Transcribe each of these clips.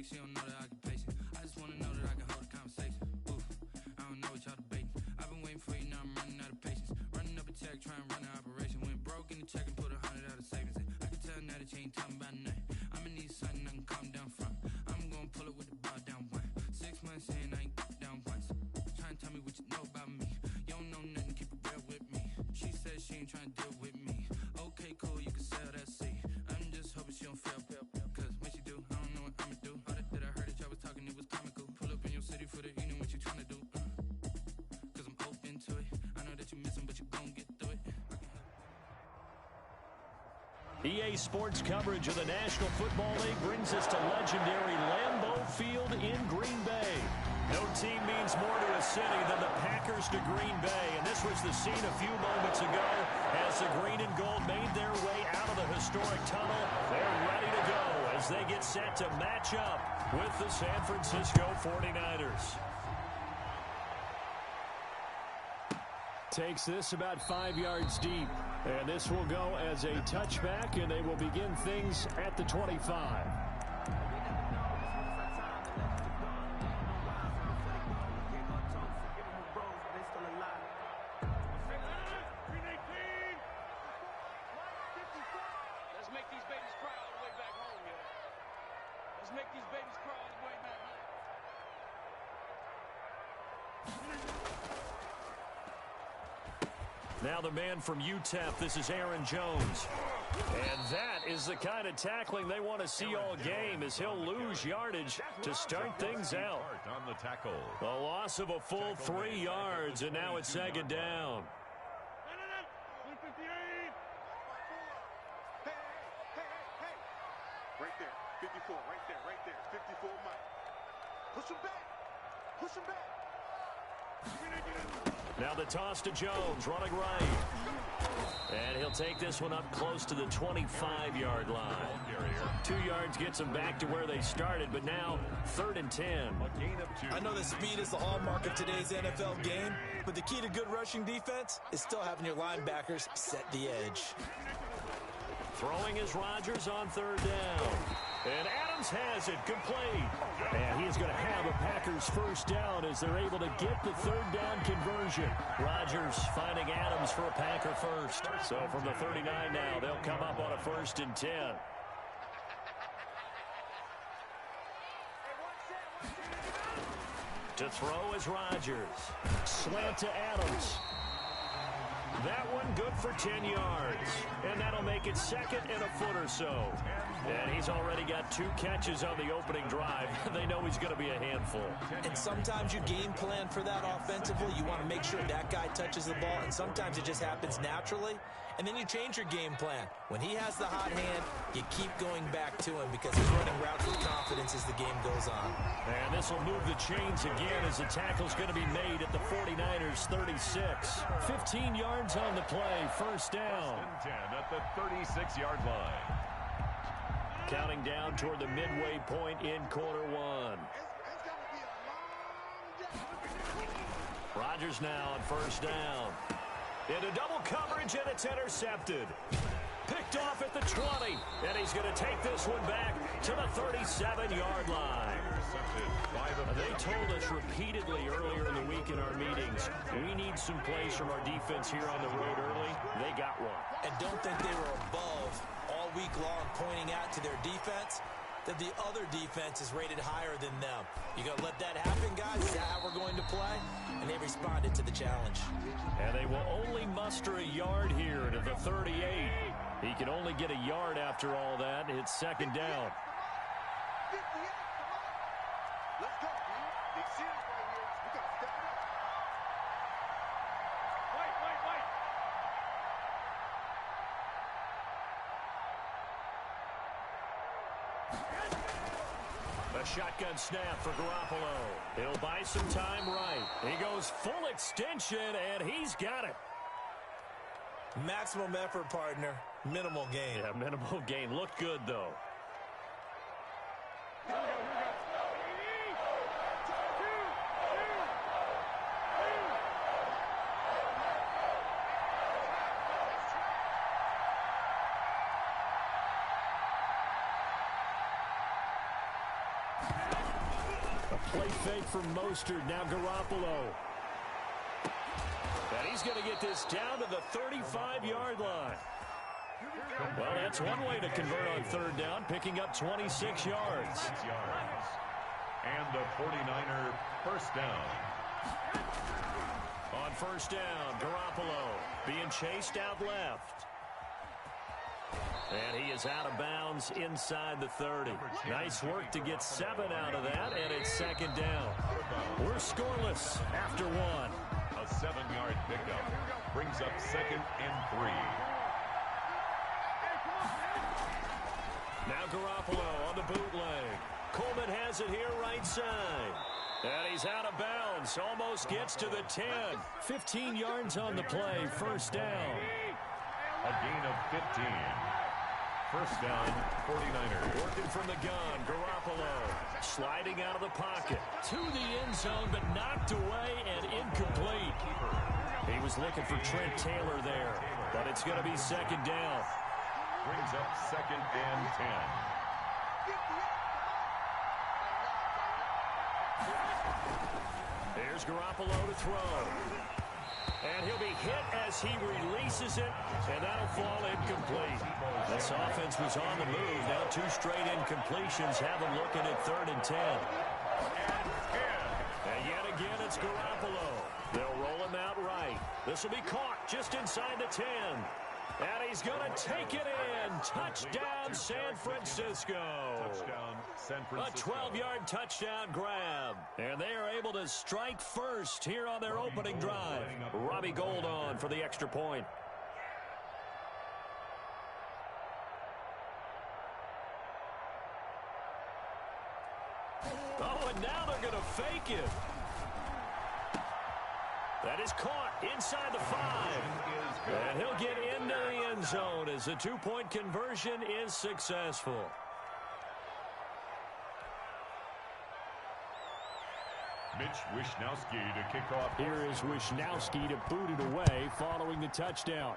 She don't know the occupation. I just wanna know that I can hold a conversation. Oof, I don't know what y'all debating. I've been waiting for you, now I'm running out of patience. Running up a check, trying to run an operation. Went broke in the check and put 100 out of savings in. I can tell now that you ain't talking about nothing. I'ma need something I can calm down from. I'm gonna pull it with the bar down one. 6 months in, I ain't down once. Trying to tell me what you know about me. You don't know nothing, keep it real with me. She said she ain't trying to deal with me. Okay, cool, you can sell that seed. I'm just hoping she don't fail. Cause when she do, I don't know what I'ma do. All that I heard that y'all was talking, it was comical. Pull up in your city for the evening, what you trying to do? Cause I'm open to it. I know that you missing, but you gon' get through it. EA Sports coverage of the National Football League brings us to legendary Lambeau Field in Green Bay. No team means more to a city than the Packers to Green Bay, and this was the scene a few moments ago as the green and gold made their way out of the historic tunnel. They're ready to go as they get set to match up with the San Francisco 49ers. Takes this about 5 yards deep, and this will go as a touchback, and they will begin things at the 25. Now the man from UTEP, this is Aaron Jones. And that is the kind of tackling they want to see all game as he'll lose yardage to start things out. On the tackle. A loss of a full 3 yards, and now it's second down. Right there, 54, right there, 54 Mike. Push him back, push him back. Now the toss to Jones, running right. And he'll take this one up close to the 25-yard line. 2 yards gets them back to where they started, but now 3rd and 10. I know that speed is the hallmark of today's NFL game, but the key to good rushing defense is still having your linebackers set the edge. Throwing is Rodgers on 3rd down. And Adams has it, complete. And he's going to have a Packers first down as they're able to get the 3rd down conversion. Rodgers finding Adams for a Packer first. So from the 39 now, they'll come up on a 1st and 10. To throw is Rodgers. Slant to Adams. That one good for 10 yards. And that'll make it second and a foot or so. And he's already got 2 catches on the opening drive. They know he's going to be a handful. And sometimes you game plan for that offensively. You want to make sure that guy touches the ball, and sometimes it just happens naturally. And then you change your game plan. When he has the hot hand, you keep going back to him because he's running routes with confidence as the game goes on. And this will move the chains again as the tackle's going to be made at the 49ers 36. 15 yards on the play, first down. 10 at the 36-yard line. Counting down toward the midway point in quarter 1. Rodgers now on first down. Into double coverage, and it's intercepted. Picked off at the 20, and he's going to take this one back to the 37-yard line. They told us repeatedly earlier in the week in our meetings, we need some plays from our defense here on the road early. They got one. And don't think they were above all week long pointing out to their defense that the other defense is rated higher than them. You got to let that happen, guys. Is that how we're going to play? And they responded to the challenge. And they will only muster a yard here to the 38. He can only get a yard after all that. It's second down. Let's go, man. Big series right here. We got to step it up. Wait. A shotgun snap for Garoppolo. He'll buy some time right. He goes full extension, and he's got it. Maximum effort, partner. Minimal gain. Yeah, minimal gain. Looked good, though. Play fake from Mostert. Now Garoppolo. And he's going to get this down to the 35-yard line. Well, that's one way to convert on third down, picking up 26 yards. And a 49er first down. On first down, Garoppolo being chased out left. And he is out of bounds inside the 30. Nice work to get 7 out of that, and it's second down. We're scoreless after 1. A 7-yard pickup brings up second and 3. Now Garoppolo on the bootleg. Coleman has it here right side. And he's out of bounds. Almost gets to the 10. 15 yards on the play. First down. A gain of 15. First down, 49ers. Working from the gun, Garoppolo. Sliding out of the pocket. To the end zone, but knocked away and incomplete. He was looking for Trent Taylor there, but it's going to be second down. Brings up second and 10. There's Garoppolo to throw. And he'll be hit as he releases it, and that'll fall incomplete. This offense was on the move. Now 2 straight incompletions have them looking at third and 10. And yet again, it's Garoppolo. They'll roll him out right. This will be caught just inside the 10. And he's going to take it in. Touchdown, San Francisco. Touchdown, San Francisco. A 12-yard touchdown grab. And they are able to strike first here on their opening drive. Robbie Gould on for the extra point. Oh, and now they're going to fake it. That is caught inside the 5. And he'll get into the end zone as the 2-point conversion is successful. Mitch Wishnowsky to kick off. Here is Wishnowsky to boot it away following the touchdown.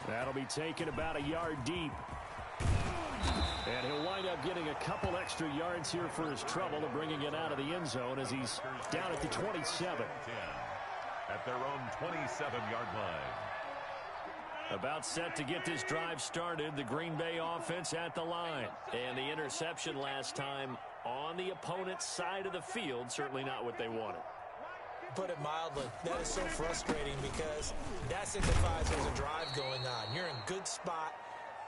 That'll be taken about a yard deep. And he'll wind up getting a couple extra yards here for his trouble of bringing it out of the end zone as he's down at the 27. At their own 27-yard line. About set to get this drive started, the Green Bay offense at the line. And the interception last time on the opponent's side of the field, certainly not what they wanted. put it mildly. That is so frustrating because that signifies there's a drive going on. You're in good spot.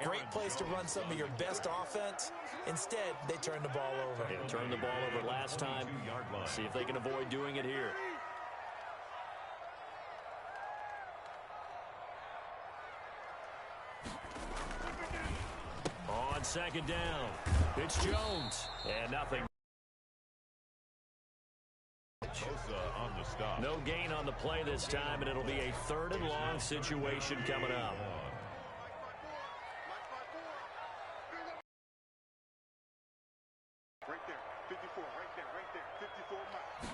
Great place to run some of your best offense. Instead, they turn the ball over. They turned the ball over last time. See if they can avoid doing it here. On second down, it's Jones. And nothing. On the stop. No gain on the play this time, and it'll be a 3rd and long situation coming up. Right there, 54, right there, 54 miles.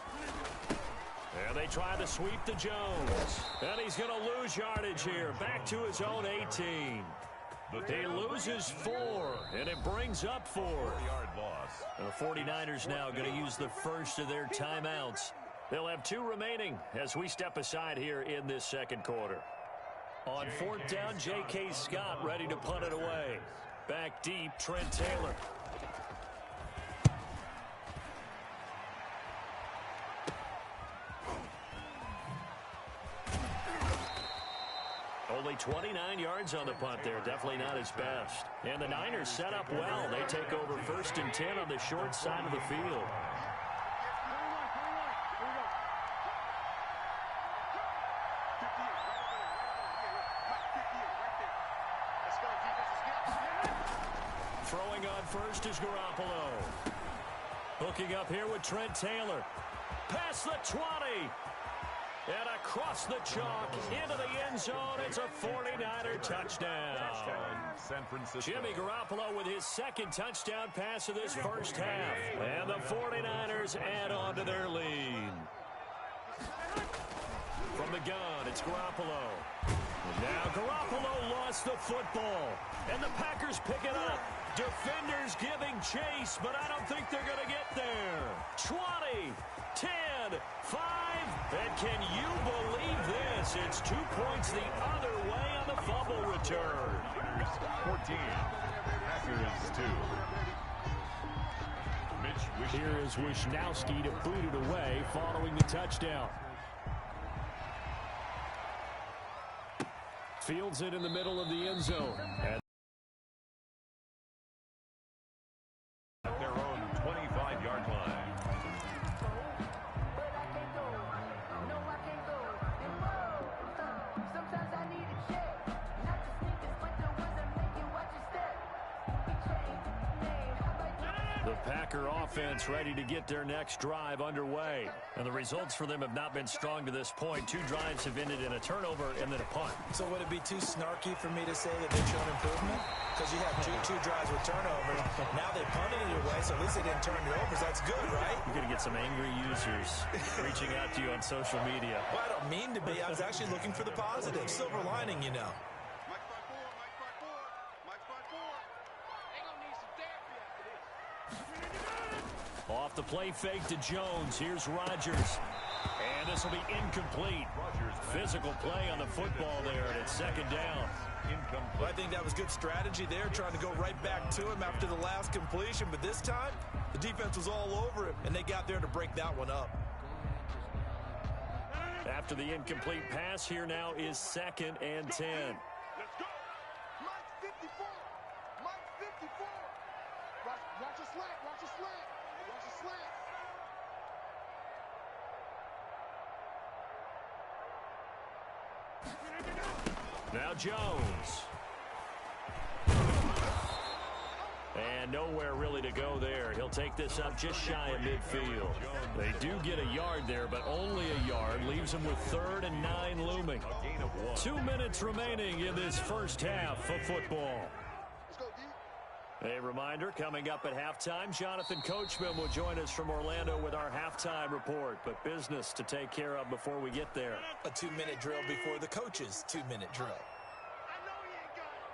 And they try to sweep to Jones. And he's going to lose yardage here. Back to his own 18. He loses 4, and it brings up 4. 4-yard loss. The 49ers now going to use the first of their timeouts. They'll have 2 remaining as we step aside here in this second quarter. On 4th down, J.K. Scott ready to punt it away. Back deep, Trent Taylor. Only 29 yards on the punt there. Definitely not his best. And the Niners set up well. They take over 1st and 10 on the short side of the field. Throwing on first is Garoppolo. Hooking up here with Trent Taylor. Past the 20. And across the chalk into the end zone. It's a 49er touchdown. San Francisco. Jimmy Garoppolo with his 2nd touchdown pass of this first half. And the 49ers add on to their lead. From the gun, it's Garoppolo. And now Garoppolo lost the football. And the Packers pick it up. Defenders giving chase, but I don't think they're going to get there. 20, 10, 5. And can you believe this? It's 2 points the other way on the fumble return. 14. Packers 2. Here is Wisnowski to boot it away following the touchdown. Fields it in the middle of the end zone. And at their own 25-yard line. the Packer offense ready to get their next drive underway. And the results for them have not been strong to this point. 2 drives have ended in a turnover and then a punt. So would it be too snarky for me to say that they've shown improvement? Because you have two drives with turnovers. Now they punted it away, so at least they didn't turn it over. That's good, right? You're going to get some angry users reaching out to you on social media. Well, I don't mean to be. I was actually looking for the positive. Silver lining, you know. Off the play fake to Jones. Here's Rodgers. And this will be incomplete. Physical play on the football there, and it's second down. Well, I think that was good strategy there, trying to go right back to him after the last completion. But this time, the defense was all over him, and they got there to break that one up. After the incomplete pass, here now is 2nd and 10. Let's go. Mike 54. Mike 54. Watch your slant. Watch your slant. Watch your slant. Now Jones. And nowhere really to go there. He'll take this up just shy of midfield. They do get a yard there, but only a yard. Leaves them with 3rd and 9 looming. 2 minutes remaining in this first half of football. A reminder, coming up at halftime, Jonathan Coachman will join us from Orlando with our halftime report. But business to take care of before we get there. A 2-minute drill before the coach's 2-minute drill. I know he ain't got it.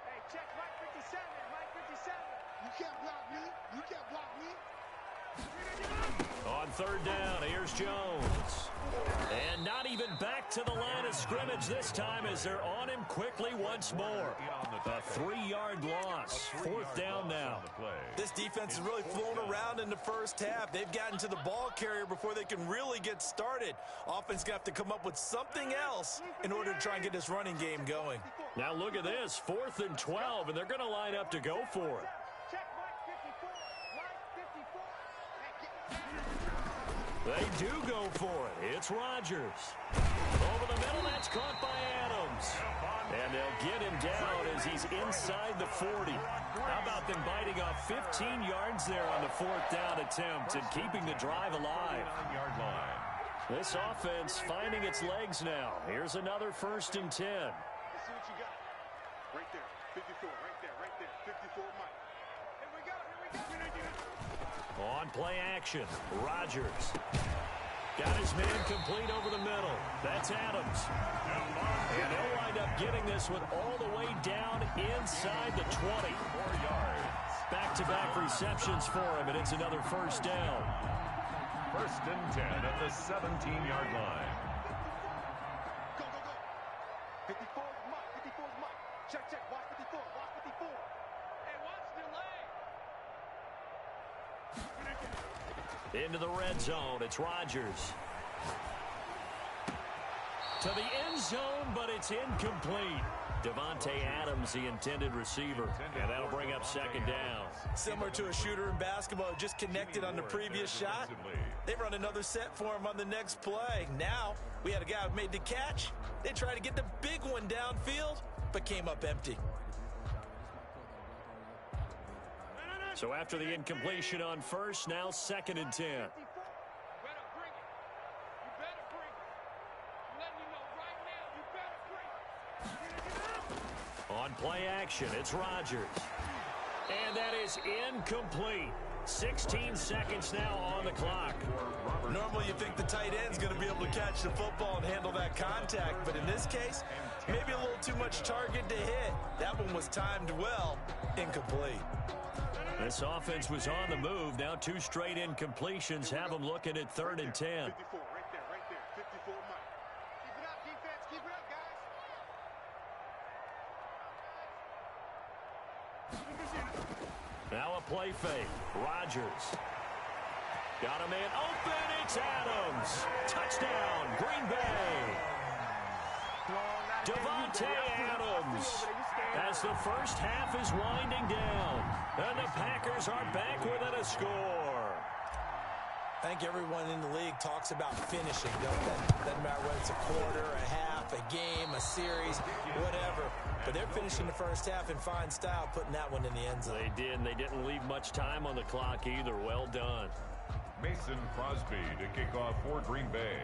Hey, check Mike 57. Mike 57. You can't block me. You can't block me. On third down, here's Jones. And not even back to the line of scrimmage this time as they're on him quickly once more. A 3-yard loss. Fourth down now. This defense is really flown around in the first half. They've gotten to the ball carrier before they can really get started. Offense going to have to come up with something else in order to try and get this running game going. Now look at this. 4th and 12, and they're going to line up to go for it. They do go for it. It's Rodgers. Over the middle, that's caught by Adams. And they'll get him down as he's inside the 40. How about them biting off 15 yards there on the 4th down attempt and keeping the drive alive? This offense finding its legs now. Here's another 1st and 10. Let's see what you got. Right there. 54. Right there. 54 Mike. Here we go. On play action, Rodgers. Got his man complete over the middle. That's Adams. And they'll wind up getting this one all the way down inside the 20. 4 yards. Back-to-back receptions for him, and it's another 1st down. 1st and 10 at the 17-yard line. Go. 54 is Mike. 54 is Mike. Check. Watch 54. Watch 54. Hey, watch the leg. Into the red zone, it's Rodgers. To the end zone, but it's incomplete. Davante Adams, the intended receiver, and that'll bring up 2nd down. Similar to a shooter in basketball who just connected on the previous shot. They run another set for him on the next play. Now, we had a guy who made the catch. They tried to get the big one downfield, but came up empty. So after the incompletion on 1st, now 2nd and 10. On play action, it's Rodgers. And that is incomplete. 16 seconds now on the clock. Normally you think the tight end's going to be able to catch the football and handle that contact, but in this case, maybe a little too much target to hit. That one was timed well, incomplete. This offense was on the move. Now 2 straight incompletions have them looking at 3rd and 10. 54, right there. 54 Mike. Keep it up, defense. Keep it up, guys. Now a play fake. Rodgers. Got a man open. It's Adams. Touchdown, Green Bay. Davante Adams. As the first half is winding down. And the Packers are back within a score. I think everyone in the league talks about finishing, don't they? Doesn't matter whether it's a quarter, a half, a game, a series, whatever. But they're finishing the first half in fine style, putting that one in the end zone. They did, and they didn't leave much time on the clock either. Well done. Mason Crosby to kick off for Green Bay.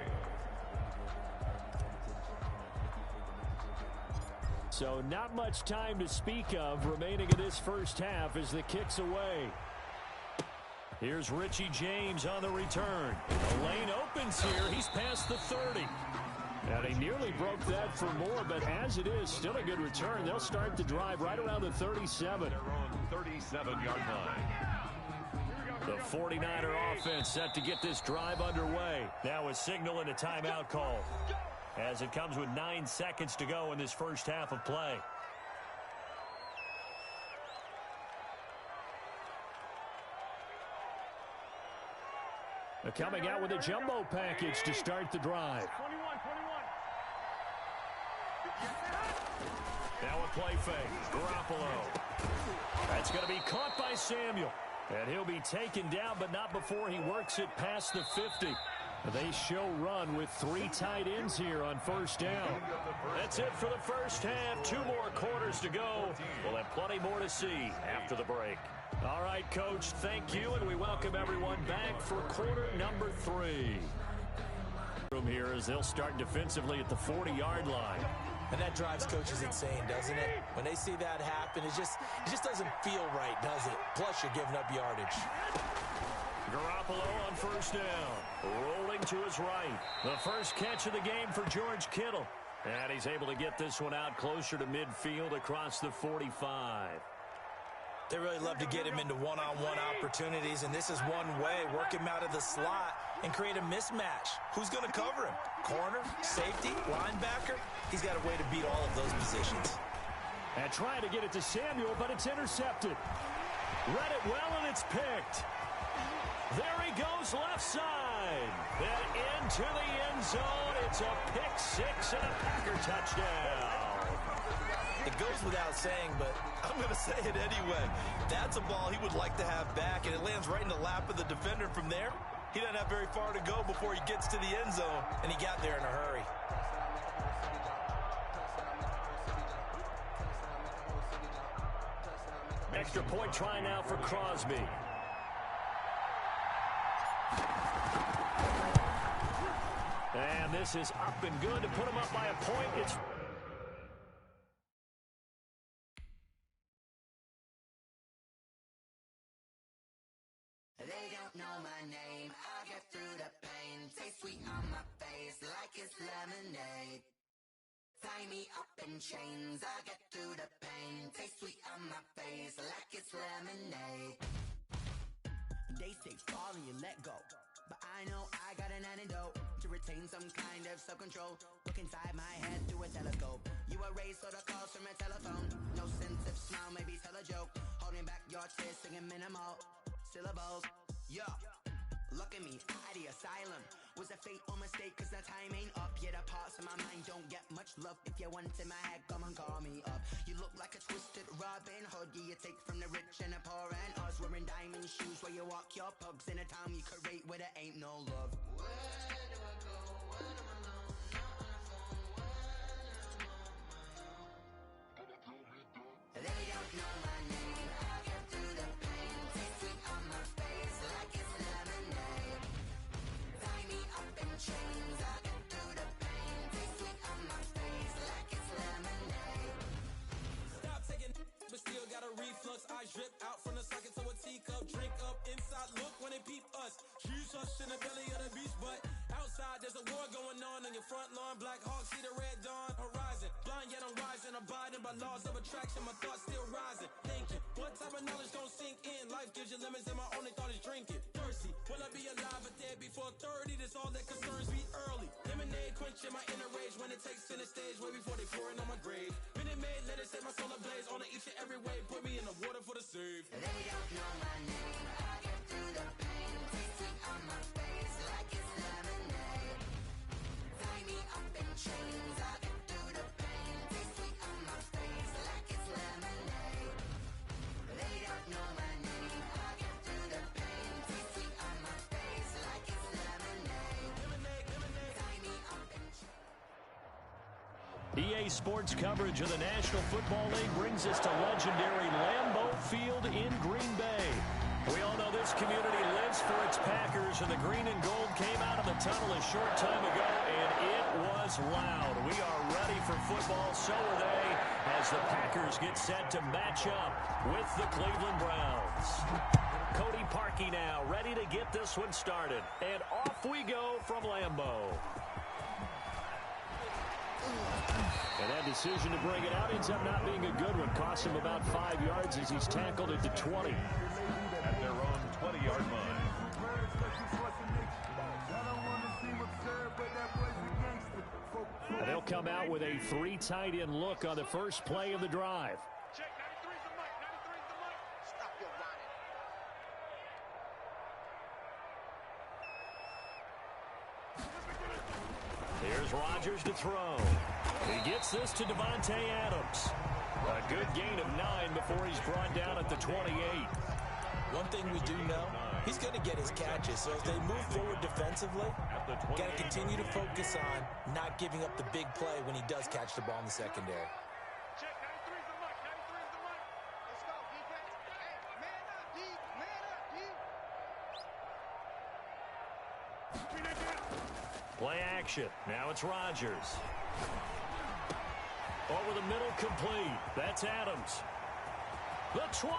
So not much time to speak of remaining in this first half as the kick's away. Here's Richie James on the return. The lane opens here. He's past the 30. And he nearly broke that for more, but as it is, still a good return. They'll start the drive right around the 37. Their own 37-yard line. The 49er offense set to get this drive underway. Now a signal and a timeout call, as it comes with 9 seconds to go in this first half of play. They're coming out with a jumbo package to start the drive. 21. Now a play fake. Garoppolo. That's going to be caught by Samuel. And he'll be taken down, but not before he works it past the 50. They show run with 3 tight ends here on first down. That's it for the first half. 2 more quarters to go. We'll have plenty more to see after the break. All right, Coach, thank you, and we welcome everyone back for quarter number 3. Room here as they'll start defensively at the 40-yard line. And that drives coaches insane, doesn't it? When they see that happen, it just doesn't feel right, does it? Plus, you're giving up yardage. Garoppolo on first down. Rolling to his right. The first catch of the game for George Kittle. And he's able to get this one out closer to midfield across the 45. They really love to get him into one-on-one opportunities, and this is one way. Work him out of the slot and create a mismatch. Who's going to cover him? Corner, safety, linebacker? He's got a way to beat all of those positions. And trying to get it to Samuel, but it's intercepted. Read it well, and it's picked. There he goes left side. And into the end zone. It's a pick six and a Packer touchdown. It goes without saying, but I'm going to say it anyway. That's a ball he would like to have back, and it lands right in the lap of the defender. From there, he doesn't have very far to go before he gets to the end zone, and he got there in a hurry. Extra point try now for Crosby. And this is up and good to put him up by a point. It's They don't know my name. I'll get through the pain. Taste sweet on my face like it's lemonade. Tie me up in chains. I'll get through the pain. Taste sweet on my face like it's lemonade. They say fall and you let go, but I know I got an antidote to retain some kind of self-control. Look inside my head through a telescope. You erase all the calls from a telephone. No sense of smile, maybe tell a joke. Holding back your tears, singing minimal syllables. Yeah, look at me, at the asylum. Was a fate or mistake, cause the time ain't up. Yeah, the parts of my mind don't get much love. If you want in my head, come and call me up. You look like a twisted Robin Hood. Yeah, you take from the rich and the poor and us. Wearing diamond shoes where you walk your pugs in a town you create where there ain't no love. Where do I go when I'm alone? Not on the phone when I'm on my own. They don't know my name. I'll get through the pain. Taste sweet on my face like it's lemonade. Tie me up in chains. I'll get through the pain. Taste sweet on my face like it's lemonade. Stop taking but still got a reflux. I drip out from the socket to a teacup. Drink up inside, look when they peep us. Shoes us in the belly of the beach, but outside there's a war going on your front lawn. Black Hawk, see the red dawn horizon. Blind yet I'm rising, abiding by laws of attraction. My thoughts still rising, thinking what type of knowledge don't sink in. Life gives you limits and my only thought is drinking. Thirsty, will I be alive or dead before 30? That's all that concerns me early. Lemonade quenching my inner rage when it takes center stage way before they pour it on my grave. Minute Maid, let it set my soul ablaze on each and every way. Put me in the water for the save. They don't know my name. I get through the pain. Taste sweet on my face like it's lemonade. Tie me up in chains. I get through the pain. Taste sweet on my face like it's lemonade. They don't know my name. I get through the pain. Taste sweet on my face like it's lemonade. Lemonade. Tie me up in chains. EA Sports coverage of the National Football League brings us to legendary Lambeau Field in Green Bay. We all know this community lives for its Packers, and the green and gold came out of the tunnel a short time ago, and it was loud. We are ready for football, so are they, as the Packers get set to match up with the Cleveland Browns. Cody Parkey now, ready to get this one started, and off we go from Lambeau. And that decision to bring it out ends up not being a good one. Costs him about 5 yards as he's tackled at the 20. At their own 20-yard line. And they'll come out with a 3 tight end look on the first play of the drive. Check, 93's the mic, 93's the mic. Stop your whining. Here's Rodgers to throw. He gets this to Devontae Adams. A good gain of 9 before he's brought down at the 28. One thing we do know, he's going to get his catches. So as they move forward defensively, got to continue to focus on not giving up the big play when he does catch the ball in the secondary. Check, 93's the mic, 93's the mic. Let's go, defense. Hey, man up, D. Man up, D. Play action. Now it's Rodgers. Over the middle, complete. That's Adams. The 20,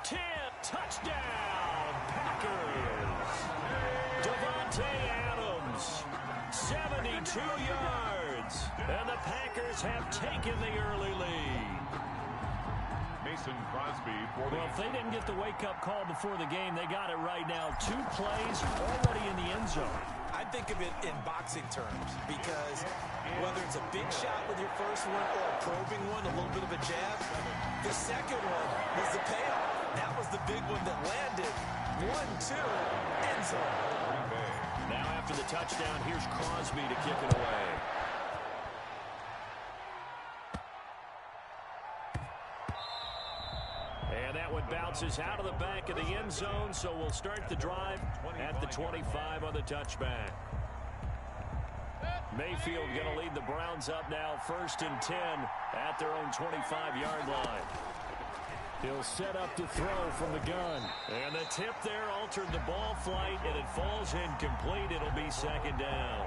10, touchdown, Packers. Devontae Adams, 72 yards. And the Packers have taken the early lead. Mason Crosby for the... Well, if they didn't get the wake-up call before the game, they got it right now. 2 plays already in the end zone. I think of it in boxing terms because whether it's a big shot with your first one or a probing one, a little bit of a jab, the second one was the payoff. That was the big one that landed. 1-2, end zone. Now after the touchdown, here's Crosby to kick it away. And that one bounces out of the back of the end zone, so we'll start the drive at the 25 on the touchback. Mayfield going to lead the Browns up now, 1st and 10 at their own 25-yard line. He'll set up to throw from the gun. And the tip there altered the ball flight, and it falls incomplete. It'll be 2nd down.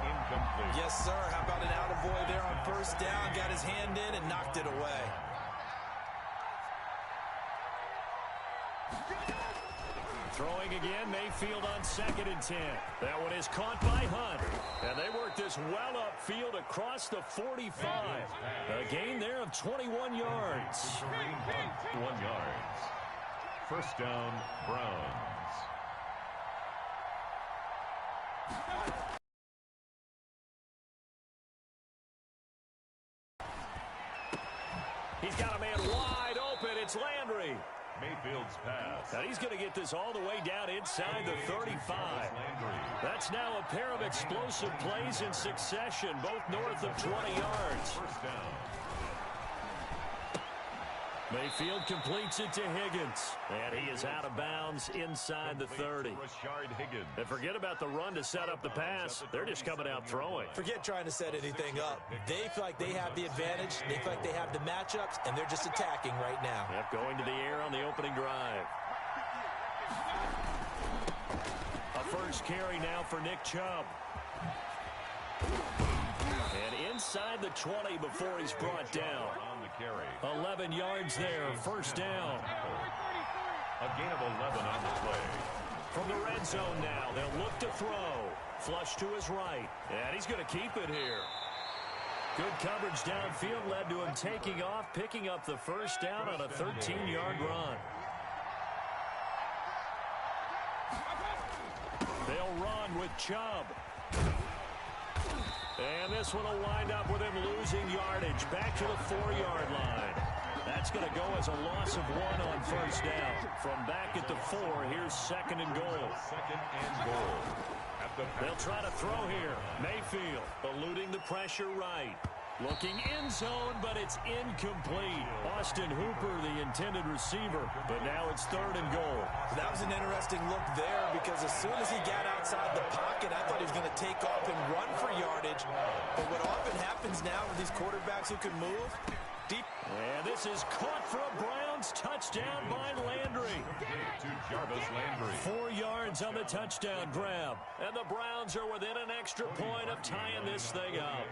Incomplete. Yes, sir. How about an attaboy there on 1st down? Got his hand in and knocked it away. Throwing again, Mayfield on 2nd and 10. That one is caught by Hunt. And they work this well upfield across the 45. A gain there of 21 yards. 1 yards. 1st down, Browns. He's got a man wide open. It's Landry. Mayfield's pass. Now he's going to get this all the way down inside the 35. That's now a pair of explosive plays in succession, both north of 20 yards. 1st down. Mayfield completes it to Higgins. And he is out of bounds inside the 30. And forget about the run to set up the pass. They're just coming out throwing. Forget trying to set anything up. They feel like they have the advantage. They feel like they have the matchups, and they're just attacking right now. Yep, going to the air on the opening drive. A first carry now for Nick Chubb. And inside the 20 before he's brought down. 11 yards there, 1st down. A gain of 11 on the play. From the red zone now, they'll look to throw. Flush to his right, and he's going to keep it here. Good coverage downfield led to him taking off, picking up the 1st down on a 13-yard run. They'll run with Chubb. And this one will wind up with him losing yardage back to the 4-yard line. That's going to go as a loss of 1 on 1st down. From back at the 4, here's 2nd and goal. 2nd and goal. They'll try to throw here. Mayfield eluding the pressure right. Looking end zone, but it's incomplete. Austin Hooper, the intended receiver, but now it's 3rd and goal. That was an interesting look there because as soon as he got outside the pocket, I thought he was going to take off and run for yardage. But what often happens now with these quarterbacks who can move, deep. And this is caught for a Browns touchdown by Landry. To Jarvis Landry. 4 yards on the touchdown grab. And the Browns are within an extra point of tying this thing up.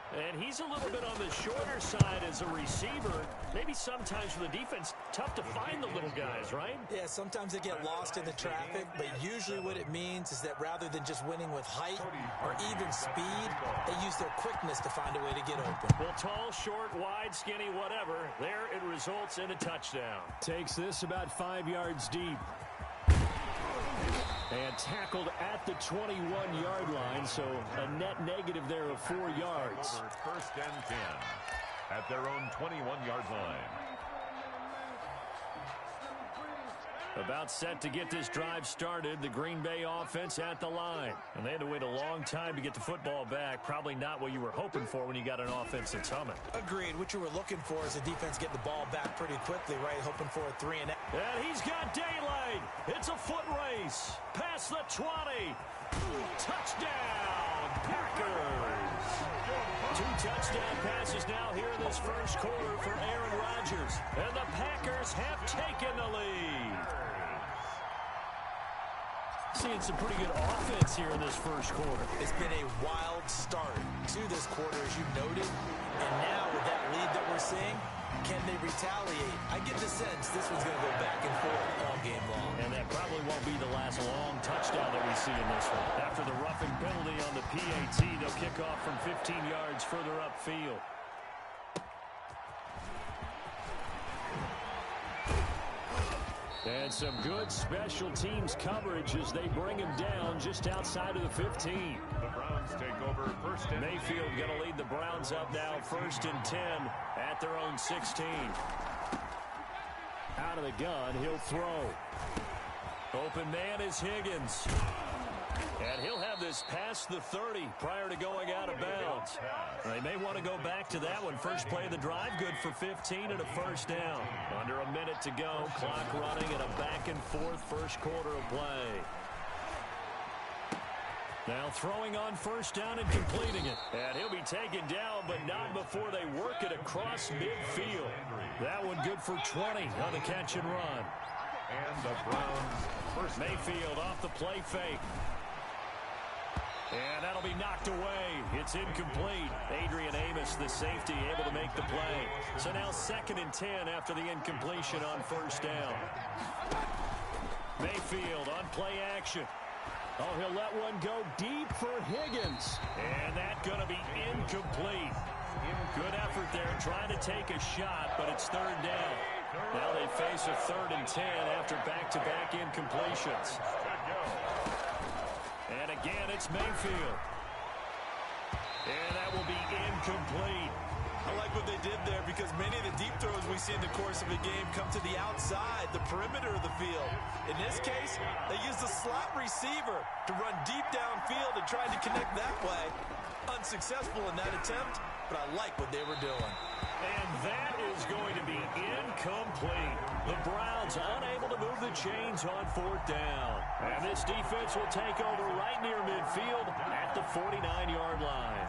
And he's a little bit on the shorter side as a receiver. Maybe sometimes for the defense, tough to find the little guys, right? Yeah, sometimes they get lost in the traffic, but usually what it means is that rather than just winning with height or even speed, they use their quickness to find a way to get open. Well, tall, short, wide, skinny, whatever, there it results in a touchdown. Takes this about 5 yards deep. And tackled at the 21-yard line, so a net negative there of 4 yards. 1st and 10 at their own 21-yard line. About set to get this drive started, the Green Bay offense at the line. And they had to wait a long time to get the football back. Probably not what you were hoping for when you got an offense that's humming. Agreed. What you were looking for is the defense get the ball back pretty quickly, right? Hoping for a 3-and-out. And he's got daylight. It's a foot race. Past the 20. Touchdown, Packers. 2 touchdown passes now here in this first quarter for Aaron Rodgers. And the Packers have taken the lead. Seeing some pretty good offense here in this first quarter. It's been a wild start to this quarter, as you noted. And now with that lead that we're seeing, can they retaliate? I get the sense this one's going to go back and forth all game long. And that probably won't be the last long touchdown that we see in this one. After the roughing penalty on the PAT, they'll kick off from 15 yards further upfield. And some good special teams coverage as they bring him down just outside of the 15. The Browns take over first and Mayfield going to lead the Browns up now 1st and 10 at their own 16. Out of the gun, he'll throw. Open man is Higgins. And he'll have this past the 30 prior to going out of bounds. They may want to go back to that one. First play of the drive, good for 15 and a first down. Under a minute to go, clock running and a back-and-forth first quarter of play. Now throwing on first down and completing it. And he'll be taken down, but not before they work it across midfield. That one good for 20 on the catch and run. And the Browns first. Mayfield off the play fake. And that'll be knocked away. It's incomplete. Adrian Amos, the safety, able to make the play. So now 2nd and 10 after the incompletion on first down. Mayfield on play action. Oh, he'll let one go deep for Higgins. And that's going to be incomplete. Good effort there, trying to take a shot, but it's 3rd down. Now they face a 3rd and 10 after back-to-back incompletions. And again, it's Mayfield. And that will be incomplete. I like what they did there because many of the deep throws we see in the course of a game come to the outside, the perimeter of the field. In this case, they used the slot receiver to run deep downfield and tried to connect that way. Unsuccessful in that attempt, but I like what they were doing. And that is going to be incomplete. The Browns unable to move the chains on 4th down. And this defense will take over right near midfield at the 49-yard line.